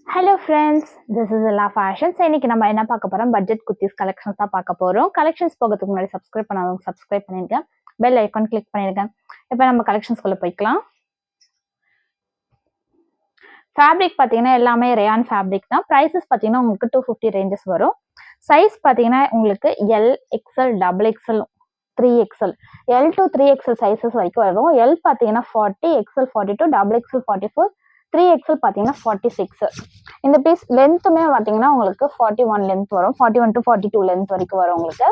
Hello friends, this is எல்லா fashions. இன்னைக்கு நம்ம என்ன பார்க்க போறோம்? பட்ஜெட் குர்த்திஸ் கலெக்ஷன்ஸ் தான் பார்க்க போறோம். கலெக்ஷன்ஸ் போகிறதுக்கு முன்னாடி சப்ஸ்கிரைப் பண்ணாதவங்க சப்ஸ்கிரைப் பண்ணிருங்க, பெல் ஐக்கான் கிளிக் பண்ணிருங்க. இப்போ நம்ம கலெக்ஷன்ஸ்குள்ள போய்க்கலாம். ஃபேப்ரிக் பார்த்தீங்கன்னா எல்லாமே ரேயான் ஃபேப்ரிக் தான். ப்ரைஸஸ் பார்த்தீங்கன்னா உங்களுக்கு 250 ரேஞ்சஸ் வரும். சைஸ் பார்த்தீங்கன்னா உங்களுக்கு L, XL, double XL, 3XL, L to 3XL sizes வரைக்கும் வரும். எல் பார்த்தீங்கன்னா 40, எக்ஸ்எல் 42, டபுள் எக்ஸ்எல் 44, 3XL பார்த்தீங்கன்னா 46. இந்த பீஸ் லென்த்துமே பார்த்தீங்கன்னா உங்களுக்கு 41 லென்த் வரும், 41 to 42 லென்த் வரைக்கும் வரும் உங்களுக்கு.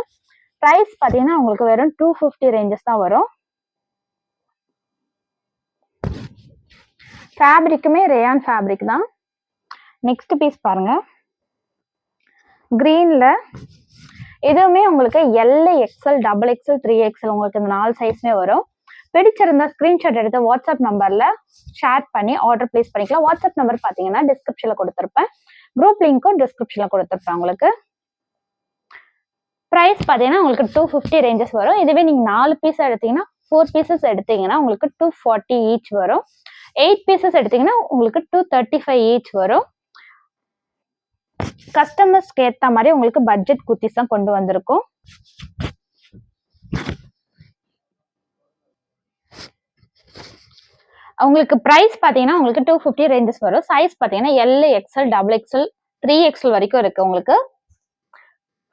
ப்ரைஸ் பார்த்தீங்கன்னா உங்களுக்கு வெறும் 250 ரேஞ்சஸ் தான் வரும். ஃபேப்ரிக்குமே ரேயான் ஃபேப்ரிக் தான். நெக்ஸ்ட் பீஸ் பாருங்க, கிரீன்ல இதுவுமே உங்களுக்கு L, XL, double XL, 3XL உங்களுக்கு இந்த 4 சைஸ்மே வரும். பிடிச்சிருந்தா ஸ்கிரீன்ஷாட் எடுத்து வாட்ஸ்அப் நம்பர்ல ஷேர் பண்ணி ஆர்டர் பிளேஸ் பண்ணிக்கலாம். வாட்ஸ்அப் நம்பர் பார்த்தீங்கன்னா டிஸ்கிரிப்ஷன்ல கொடுத்துருப்பேன், குரூப் லிங்க்கும் டிஸ்கிரிப்ஷன்ல கொடுத்துருப்பேன் உங்களுக்கு. ப்ரைஸ் பார்த்தீங்கன்னா உங்களுக்கு 250 ரேஞ்சஸ் வரும். இதுவே நீங்க 4 பீஸ் எடுத்தீங்கன்னா 4 பீசஸ் எடுத்தீங்கன்னா உங்களுக்கு 240 ஈச் வரும். 8 பீசஸ் எடுத்தீங்கன்னா உங்களுக்கு 235 ஈச் வரும். கஸ்டமர்ஸ்க்கு ஏற்ற மாதிரி உங்களுக்கு பட்ஜெட் குர்த்திஸ் தான் கொண்டு வந்திருக்கும். உங்களுக்கு பிரைஸ் பார்த்தீங்கன்னா உங்களுக்கு 250 ரேஞ்சஸ் வரும். சைஸ் பார்த்தீங்கன்னா L, XL, double XL, 3XL வரைக்கும் இருக்கு உங்களுக்கு.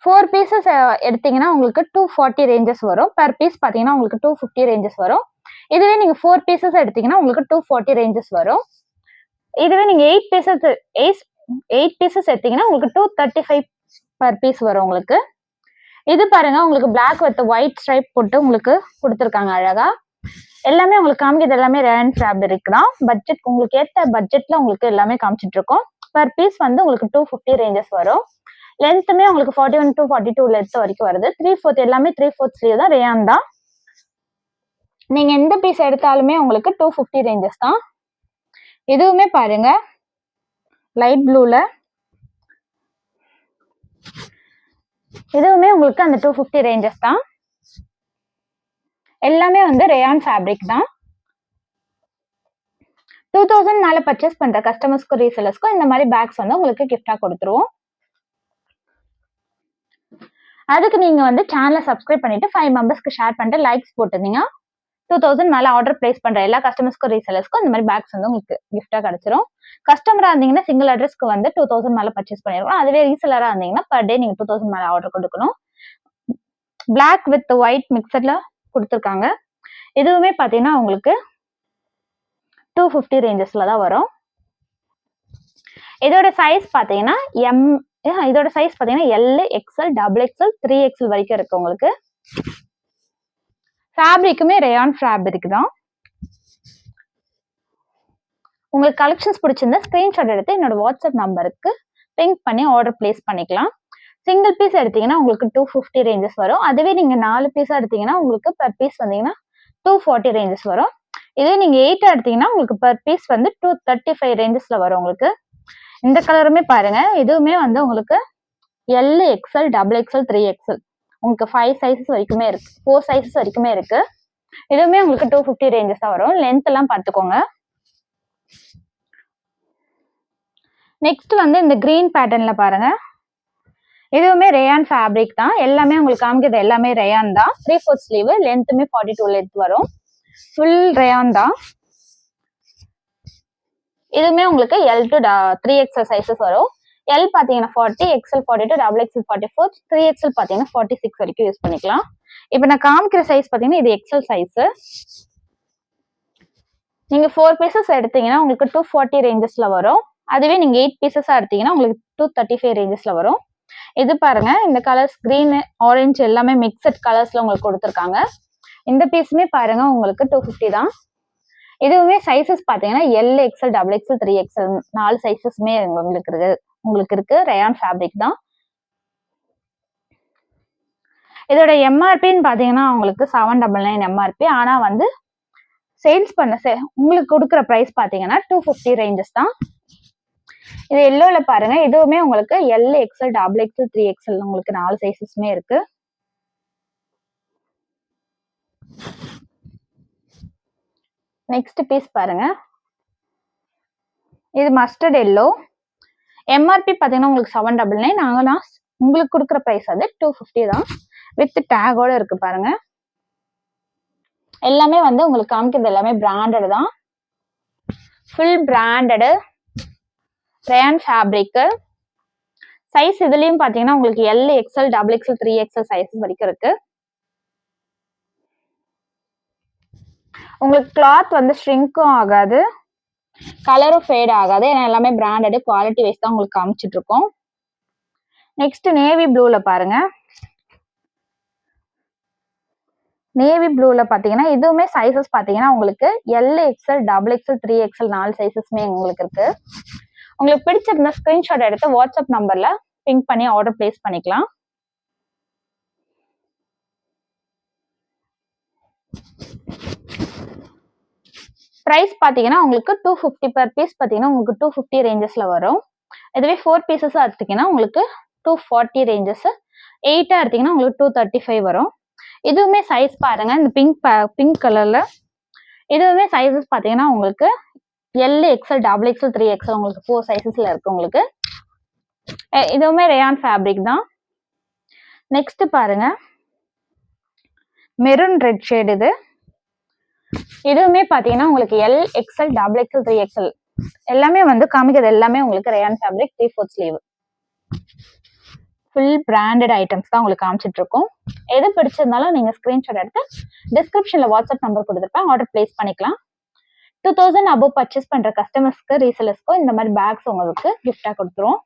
4 பீசஸ் எடுத்தீங்கன்னா உங்களுக்கு 240 ரேஞ்சஸ் வரும். பெர் பீஸ் பார்த்தீங்கன்னா உங்களுக்கு 250 ரேஞ்சஸ் வரும். இதுவே நீங்க 4 பீசஸ் எடுத்தீங்கன்னா உங்களுக்கு 240 ரேஞ்சஸ் வரும். இதுவே நீங்க 8 பீசஸ் எடுத்தீங்கன்னா உங்களுக்கு 235 பர் பீஸ் வரும் உங்களுக்கு. இது பாருங்க, உங்களுக்கு பிளாக் வித் ஒயிட் ஸ்ட்ரைப் போட்டு உங்களுக்கு கொடுத்துருக்காங்க அழகா. எல்லாமே உங்களுக்கு காமிக்கிறது எல்லாமே ரேயான் ஃபேப்ரிக் தான். பட்ஜெட் உங்களுக்கு ஏற்ற பட்ஜெட்ல உங்களுக்கு எல்லாமே காமிச்சிட்டு இருக்கோம். பர் பீஸ் வந்து உங்களுக்கு 250 ரேஞ்சஸ் வரும். லென்த்துமே உங்களுக்கு 41 to 42 லென்த் வரைக்கும் வருது. 3/4 எல்லாமே 3/4 ஸ்லீவ் தான், ரேயான் தான். நீங்க எந்த பீஸ் எடுத்தாலுமே உங்களுக்கு 250 ரேஞ்சஸ் தான். இதுவுமே பாருங்க, லைட் ப்ளூல இதுவுமே உங்களுக்கு அந்த 250 ரேஞ்சஸ் தான். எல்லாமே வந்து ரேயான் ஃபேப்ரிக் தான். 2000 மேல பர்ச்சேஸ் பண்ற கஸ்டமர்ஸ்க்கு ரீசெல்லர்ஸ்க்கும் இந்த மாதிரி பேக்ஸ் வந்து உங்களுக்கு கிஃப்டா கொடுத்துருவோம். அதுக்கு நீங்க வந்து சேனலை சப்ஸ்கிரைப் பண்ணிட்டு 5 மெம்பர்ஸ்க்கு ஷேர் பண்ணிட்டு லைக்ஸ் போட்டுருந்தீங்க 2000 மேல ஆர்டர் பிளேஸ் பண்ற எல்லா கஸ்டமர்ஸ்க்கும் ரீசெல்லர்ஸ்க்கும் இந்த மாதிரி பேக்ஸ் வந்து உங்களுக்கு கிஃப்டா கிடைச்சிரும். கஸ்டமரா இருந்தீங்கன்னா சிங்கிள் அட்ரஸ்க்கு வந்து 2000 மேல பர்ச்சேஸ் பண்ணிருக்கோம். அதுவே ரீசெல்லரா இருந்தீங்கன்னா பர் டே நீங்க 2000 மேல ஆர்டர் கொடுக்கணும். பிளாக் வித் ஒயிட் மிக்சர்ல கொடுத்துருக்காங்க. இதுவுமே பாத்தீங்கன்னா உங்களுக்கு 250 ரேஞ்சஸ்ல தான் வரும். இதோட சைஸ் பாத்தீங்கன்னா L, XL, double XL, 3XL வரைக்கும் இருக்கு உங்களுக்கு. ஃபேப்ரிக்குமே ரேயான் ஃபேப்ரிக் தான். உங்களுக்கு கலெக்ஷன்ஸ் பிடிச்சிருந்தா ஸ்கிரீன்ஷாட் எடுத்து என்னோட வாட்ஸ்அப் நம்பருக்கு பிங்க் பண்ணி ஆர்டர் பிளேஸ் பண்ணிக்கலாம். சிங்கிள் பீஸ் எடுத்தீங்கன்னா உங்களுக்கு 250 ரேஞ்சஸ் வரும். அதுவே நீங்க 4 பீஸா எடுத்தீங்கன்னா உங்களுக்கு பெர் பீஸ் வந்தீங்கன்னா 240 ரேஞ்சஸ் வரும். இதே நீங்க 8 எடுத்தீங்கன்னா உங்களுக்கு பெர் பீஸ் வந்து 235 ரேஞ்சஸ்ல வரும் உங்களுக்கு. இந்த கலருமே பாருங்க, இதுவுமே வந்து உங்களுக்கு L, XL, double XL, 3XL உங்களுக்கு 5 சைஸஸ் வரைக்குமே இருக்கு, 4 சைஸஸ் வரைக்குமே இருக்கு. இதுவுமே உங்களுக்கு 250 ரேஞ்சஸ் தான் வரும். லென்த் எல்லாம் பார்த்துக்கோங்க. நெக்ஸ்ட் வந்து இந்த கிரீன் பேட்டர்ன்ல பாருங்க, இதுவுமே ரேயான் ஃபேப்ரிக் தான். எல்லாமே உங்களுக்கு காமிக்கிறது எல்லாமே ரேயான் தான். 3/4 ஸ்லீவ், லென்த்துமே 42 லென்த் வரும். ஃபுல் ரேயான் தான். இதுவுமே உங்களுக்கு எல் டு 3XL சைஸஸ் வரும். எல் பாத்தீங்கன்னா 40, எக்ஸ்எல் 42, டபுள் எக்ஸ்எல் 44, 3XL பாத்தீங்கன்னா 46 வரைக்கும் யூஸ் பண்ணிக்கலாம். இப்ப நான் காமிக்கிற சைஸ் பாத்தீங்கன்னா இது எக்ஸ்எல் சைஸ். நீங்க 4 பீசஸ் எடுத்தீங்கன்னா உங்களுக்கு 240 ரேஞ்சஸ்ல வரும். அதுவே நீங்க 8 பீசஸா எடுத்தீங்கன்னா உங்களுக்கு 235 ரேஞ்சஸ்ல வரும். இது பாருங்க, இந்த கலர்ஸ் கிரீன், ஆரஞ்சு எல்லாமே மிக்சட் கலர்ஸ்ல உங்களுக்கு கொடுத்துருக்காங்க. இந்த பீஸுமே பாருங்க உங்களுக்கு 250 தான். இதுவுமே சைஸஸ் பாத்தீங்கன்னா L, XL, double XL, 3XL 4 சைஸஸ்மே உங்களுக்கு இருக்கு. ரேயான் ஃபேப்ரிக் தான். இதோட எம்ஆர்பின்னு பாத்தீங்கன்னா உங்களுக்கு 799 எம்ஆர்பி. ஆனா வந்து சேல்ஸ் உங்களுக்கு கொடுக்குற பிரைஸ் பாத்தீங்கன்னா 250 ரேஞ்சஸ் தான். இது எல்லோல பாருங்க, இதுவுமே உங்களுக்கு L, XL, double XL, 3XL உங்களுக்கு 4 சைஸஸ்மே இருக்கு. நெக்ஸ்ட் பீஸ் பாருங்க, இது மஸ்டர்ட் எல்லோ. எம்ஆர்பி பார்த்தீங்கன்னா உங்களுக்கு 799. நாங்கள் உங்களுக்கு கொடுக்குற ப்ரைஸ் வந்து 250 தான், வித் டேகோட இருக்கு பாருங்க. எல்லாமே வந்து உங்களுக்கு காமிக்கிறது எல்லாமே பிராண்டட் தான், full branded rayon fabric. Size இதுலயும் பாத்தீங்கன்னா உங்களுக்கு L, XL, double XL, 3XL size வரைக்கும் இருக்கு. உங்களுக்கு கிளாத் வந்து ஷ்ரிங்க்கும் ஆகாது, கலரும் ஃபேட் ஆகாது. ஏன்னா எல்லாமே பிராண்டட் குவாலிட்டி வைஸ் தான் உங்களுக்கு காமிச்சிட்டு இருக்கோம். நெக்ஸ்ட் நேவி ப்ளூல பாருங்க. நேவி ப்ளூல பாத்தீங்கன்னா இதுவுமே சைசஸ் பாத்தீங்கன்னா உங்களுக்கு L, XL, double XL, 3XL 4 சைசஸ்மே உங்களுக்கு இருக்கு. உங்களுக்கு பிடிச்சிருந்த ஸ்கிரீன்ஷாட் எடுத்து வாட்ஸ்அப் நம்பர்ல பிங்க் பண்ணி ஆர்டர் பிளேஸ் பண்ணிக்கலாம். பிரைஸ் பாத்தீங்கன்னா உங்களுக்கு 250 per பீஸ் பாத்தீங்கன்னா உங்களுக்கு 250 ரேஞ்சஸ்ல வரும். இதுவே 4 பீசஸ் எடுத்தீங்கன்னா உங்களுக்கு 240 ரேஞ்சஸ், 8 எடுத்தீங்கன்னா உங்களுக்கு 235 வரும். இதுவுமே சைஸ் பாருங்க, இந்த பிங்க் கலர்ல இதுவுமே சைஸஸ் பாத்தீங்கன்னா உங்களுக்கு L, XL, double XL, 3XL உங்களுக்கு 4 சைசஸ்ல இருக்கு உங்களுக்கு. இதுவுமே ரேயான் ஃபேப்ரிக் தான். நெக்ஸ்ட் பாருங்க மெரூன் ரெட் ஷேட். இதுவுமே பாத்தீங்கன்னா உங்களுக்கு L, XL, double XL, 3XL எல்லாமே வந்து காமிக்கிறது எல்லாமே உங்களுக்கு rayon fabric 3/4 sleeve. Full branded items தான் உங்களுக்கு காமிச்சிட்டு இருக்கோம். எது பிடிச்சிருந்தாலும் நீங்க ஸ்கிரீன்ஷாட் எடுத்து டிஸ்கிரிப்ஷன்ல வாட்ஸ்அப் நம்பர் கொடுத்துருப்பேன், ஆர்டர் பிளேஸ் பண்ணிக்கலாம். 2000 அபோவ் பர்ச்சேஸ் பண்ற கஸ்டமர்ஸ்க்கு ரீசெலர்ஸ்க்கும் இந்த மாதிரி பேக்ஸ் உங்களுக்கு கிஃப்டா கொடுத்துருவோம்.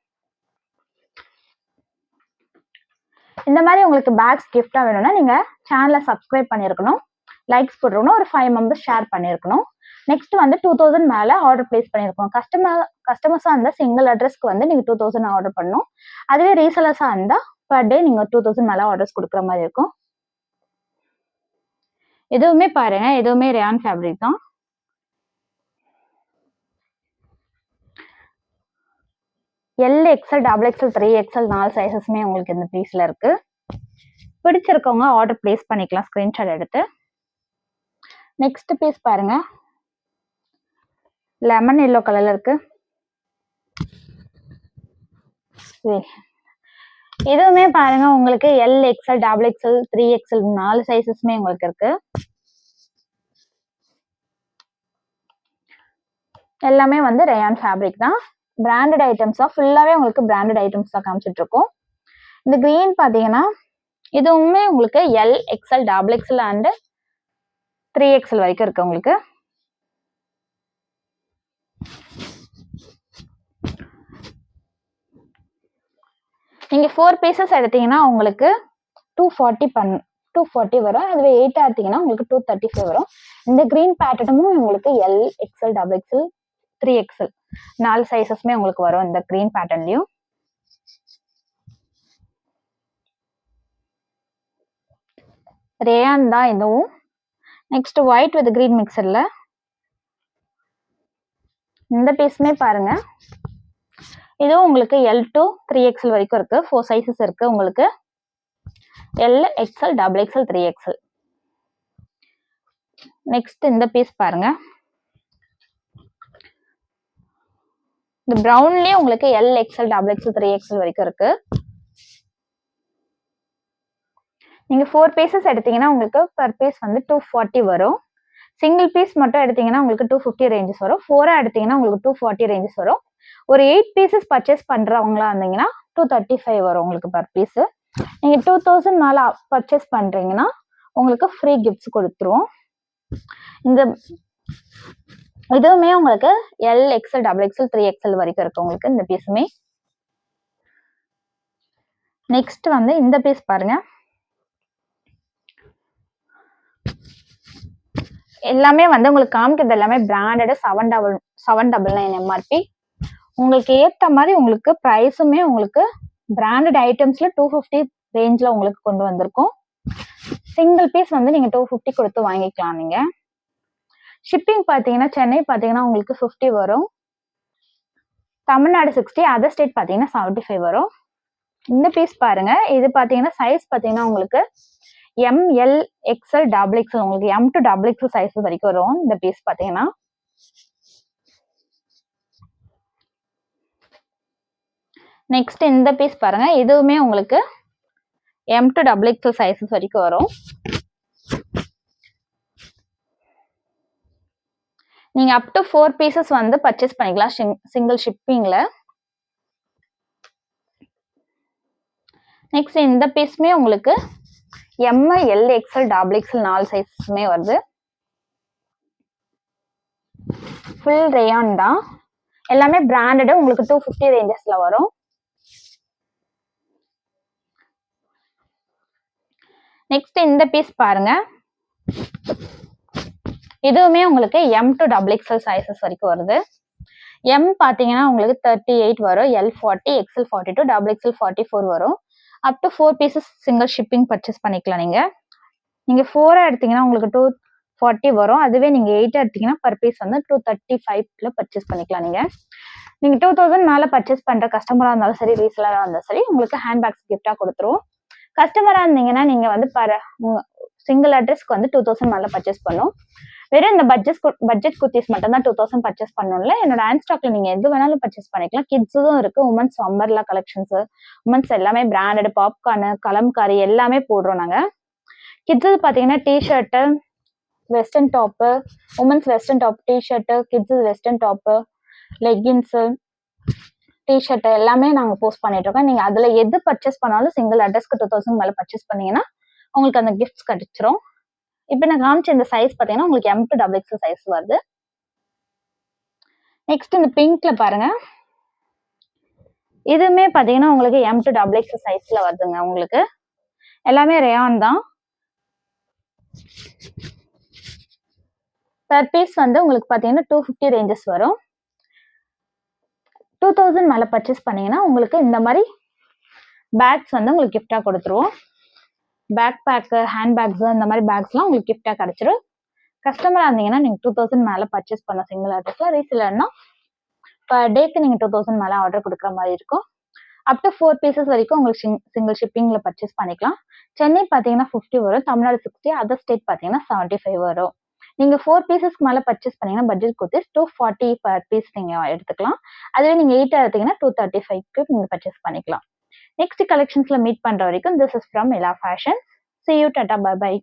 இந்த மாதிரி உங்களுக்கு பேக்ஸ் கிஃப்டா வேணும்னா நீங்க சேனலை சப்ஸ்கிரைப் பண்ணிருக்கணும், லைக்ஸ் போட்டுருக்கணும், ஒரு 5 மெம்பர்ஸ் ஷேர் பண்ணிருக்கணும். நெக்ஸ்ட் வந்து 2000 மேல ஆர்டர் பிளேஸ் பண்ணிருக்கோம். கஸ்டமர்ஸா இருந்தா சிங்கிள் அட்ரஸ்க்கு வந்து நீங்க 2000 ஆர்டர் பண்ணணும். அதுவே ரீசெலர்ஸா இருந்தா பர் டே நீங்க 2000 மேல ஆர்டர்ஸ் கொடுக்குற மாதிரி இருக்கும். எதுவுமே பாருங்க, எதுவுமே ரேயான் ஃபேப்ரிக் தான். L, XL, double XL, 3XL 4 சைசஸ்மே உங்களுக்கு இந்த பீஸ்ல இருக்கு. பிடிச்சிருக்கவங்க ஆர்டர் பிளேஸ் பண்ணிக்கலாம் ஸ்கிரீன்ஷாட் எடுத்து. நெக்ஸ்ட் பீஸ் பாருங்க, லெமன் எல்லோ கலர்ல இருக்கு. இதுவுமே பாருங்க உங்களுக்கு L, XL, double XL, 3XL 4 சைசஸ்மே உங்களுக்கு இருக்கு. எல்லாமே வந்து ரேயான் ஃபேப்ரிக் தான், பிராண்டட் ஐட்டம்ஸ் தான், ஃபுல்லாவே உங்களுக்கு பிராண்டட் ஐட்டம்ஸ் தான் காமிச்சிட்டு இருக்கோம். இந்த கிரீன் பாத்தீங்கன்னா இதுவுமே உங்களுக்கு L, XL, double XL and 3XL வரைக்கும் இருக்கு உங்களுக்கு. நீங்க 4 பீசஸ் எடுத்தீங்கன்னா உங்களுக்கு 240 வரும். அதுவே 8 எடுத்தீங்கன்னா உங்களுக்கு 235 வரும். இந்த கிரீன் பேட்டர்னும் உங்களுக்கு L, XL, double XL, 3XL 4 சைசஸ்மே உங்களுக்கு வரும் இந்த கிரீன் பேட்டர்ன்லயும். ரேயான் தான் இதுவும். நெக்ஸ்ட் ஒயிட் வித் கிரீன் மிக்சர்ல இந்த பீஸுமே பாருங்க, இதுவும் உங்களுக்கு எல் to 3XL வரைக்கும் இருக்கு. 4 சைசஸ் இருக்கு உங்களுக்கு, L, XL, double XL, 3XL. Next இந்த பீஸ் பாருங்க, இந்த பிரவுன்லயே உங்களுக்கு L, XL, double XL, 3XL வரைக்கும் இருக்கு. நீங்க 4 பீசஸ் எடுத்தீங்கன்னா உங்களுக்கு பர் பீஸ் வந்து 240 வரும். சிங்கிள் பீஸ் மட்டும் எடுத்தீங்கன்னா உங்களுக்கு 250 ரேஞ்சஸ் வரும். 4 எடுத்தீங்கன்னா உங்களுக்கு 240 ரேஞ்சஸ் வரும். ஒரு 8 பீசஸ் பர்ச்சேஸ் பண்றவங்களா இருந்தீங்கன்னா 235 வரும் உங்களுக்கு பர் பீஸ். நீங்க 2000 மேல பர்ச்சேஸ் பண்றீங்கன்னா உங்களுக்கு ஃப்ரீ கிஃப்ட்ஸ் கொடுத்துருவோம். இந்த இதுவுமே உங்களுக்கு L, XL, double XL, 3XL வரைக்கும் இருக்கு உங்களுக்கு இந்த பீஸுமே. நெக்ஸ்ட் வந்து இந்த பீஸ் பாருங்க, எல்லாமே வந்து உங்களுக்கு காமிக்கிறது எல்லாமே பிராண்டட் 799 எம்ஆர்பி. உங்களுக்கு ஏத்த மாதிரி உங்களுக்கு பிரைஸுமே உங்களுக்கு பிராண்டட் ஐட்டம்ஸ்ல 250 ரேஞ்ச்ல உங்களுக்கு கொண்டு வந்திருக்கும். சிங்கிள் பீஸ் வந்து நீங்க 250 கொடுத்து வாங்கிக்கலாம். நீங்க ஷிப்பிங் பாத்தீங்கன்னா சென்னை பாத்தீங்கன்னா உங்களுக்கு 50 வரும், தமிழ்நாடு 60, அதர் ஸ்டேட் பாத்தீங்கன்னா 75 வரும். இந்த பீஸ் பாருங்க, இது பாத்தீங்கன்னா சைஸ் பாத்தீங்கன்னா உங்களுக்கு M, L, XL, double XL உங்களுக்கு M to double XL size வரைக்கும் வரும். இந்த பீஸ் பாத்தீங்கன்னா நெக்ஸ்ட் இந்த பீஸ் பாருங்க, இதுவுமே உங்களுக்கு M to XXL சைஸஸ் வரைக்கும் வரும். நீங்க அப் டு 4 பீசஸ் வந்து பர்ச்சேஸ் பண்ணிக்கலாம் சிங்கிள் ஷிப்பிங்ல. நெக்ஸ்ட் இந்த பீஸ்மே உங்களுக்கு M, L, XL, XXL 4 சைஸஸ்மே வருது. ஃபுல் ரேயான் தான், எல்லாமே பிராண்டட். உங்களுக்கு 250 ரேஞ்சஸ்ல வரும். நெக்ஸ்ட் இந்த பீஸ் பாருங்க, இதுவுமே உங்களுக்கு M to XXL சைஸஸ் வரைக்கும் வருது. M பாத்தீங்கன்னா உங்களுக்கு 38 வரும், L 40, XL 42, XXL 44 வரும். Up to 4 pieces single shipping purchase பண்ணிக்கலாம். நீங்க 4 எடுத்தீங்கன்னா உங்களுக்கு 240 வரும். அதுவே நீங்க 8 எடுத்தீங்கன்னா பர் பீஸ் வந்து 235ல பர்ச்சேஸ் பண்ணிக்கலாம். நீங்க 2000 மேல பர்ச்சேஸ் பண்ற கஸ்டமரா இருந்தாலும் சரி, ரீசெலரா இருந்தாலும் சரி, உங்களுக்கு ஹேண்ட்பேக்ஸ் கிஃப்டா கொடுத்துருவோம். கஸ்டமரா இருந்தீங்கன்னா நீங்க வந்து சிங்கிள் அட்ரஸ்க்கு வந்து 2000 மேல பர்ச்சேஸ் பண்ணும். வெறும் இந்த பட்ஜெட் குர்த்திஸ் மட்டும் தான் 2000 பர்ச்சேஸ் பண்ணணும்ல. என்னோட ஹேண்ட் ஸ்டாக்ல நீங்க எது வேணாலும் பர்ச்சேஸ் பண்ணிக்கலாம். கிட்ஸும் இருக்கு, உமன்ஸ் அம்பர்லா கலெக்ஷன்ஸ், உமன்ஸ் எல்லாமே பிராண்டட், பாப்கார்னு, கலம்காரி எல்லாமே போடுறோம் நாங்க. கிட்ஸு பாத்தீங்கன்னா T-shirt, western top, women's western top, T-shirt, kids western top, leggings, T-shirt எல்லாமே நாங்க போஸ்ட் பண்ணிட்டு இருக்கோம். நீங்க அதுல எது பர்ச்சேஸ் பண்ணாலும் சிங்கிள் அட்ரஸ்க்கு 2000 மேல பர்ச்சேஸ் பண்ணீங்கன்னா உங்களுக்கு அந்த கிஃப்ட்ஸ் கிடைச்சிரும். இப்போ நான் காமிச்ச இந்த சைஸ் பாத்தீங்கன்னா உங்களுக்கு M to XXL சைஸ் வருது. நெக்ஸ்ட் இந்த பிங்க்ல பாருங்க, இதுவுமே பாத்தீங்கன்னா உங்களுக்கு M to XXL சைஸ்ல வருதுங்க. உங்களுக்கு எல்லாமே ரேயான் தான். பர் பீஸ் வந்து உங்களுக்கு பாத்தீங்கன்னா 250 ரேஞ்சஸ் வரும். 2000 மேல பர்ச்சேஸ் பண்ணீங்கன்னா உங்களுக்கு இந்த மாதிரி பேக்ஸ் வந்து உங்களுக்கு கிஃப்டா கொடுத்துருவோம். பேக் பேக்கு, ஹேண்ட் பேக்ஸ், இந்த மாதிரி பேக்ஸ்லாம் உங்களுக்கு கிஃப்டா கிடைச்சிரும். கஸ்டமரா இருந்தீங்கன்னா நீங்க 2000 மேல பர்ச்சேஸ் பண்ண சிங்கிள் அட்ரஸ்ல, ரீசெலர்னா பர் டேக்கு நீங்க 2000 மேல ஆர்டர் கொடுக்குற மாதிரி இருக்கும். அப் டு 4 பீசஸ் வரைக்கும் உங்களுக்கு சிங்கிள் ஷிப்பிங்ல பர்ச்சேஸ் பண்ணிக்கலாம். சென்னை பாத்தீங்கன்னா 50 வரும், தமிழ்நாடு 60, அதர் ஸ்டேட் பாத்தீங்கன்னா 75 வரும். நீங்க 4 பீசஸ்க்கு மேல பர்ச்சேஸ் பண்ணீங்கன்னா பட்ஜெட் குர்த்திஸ் 240 பர் பீஸ் நீங்க எடுத்துக்கலாம். அதுவே நீங்க 8 எடுத்தீங்கன்னா 235க்கு நீங்க பர்ச்சேஸ் பண்ணிக்கலாம். நெக்ஸ்ட் கலெக்ஷன்ஸ்ல மீட் பண்ற வரைக்கும் this is from Ila fashions. See you, tata, bye bye.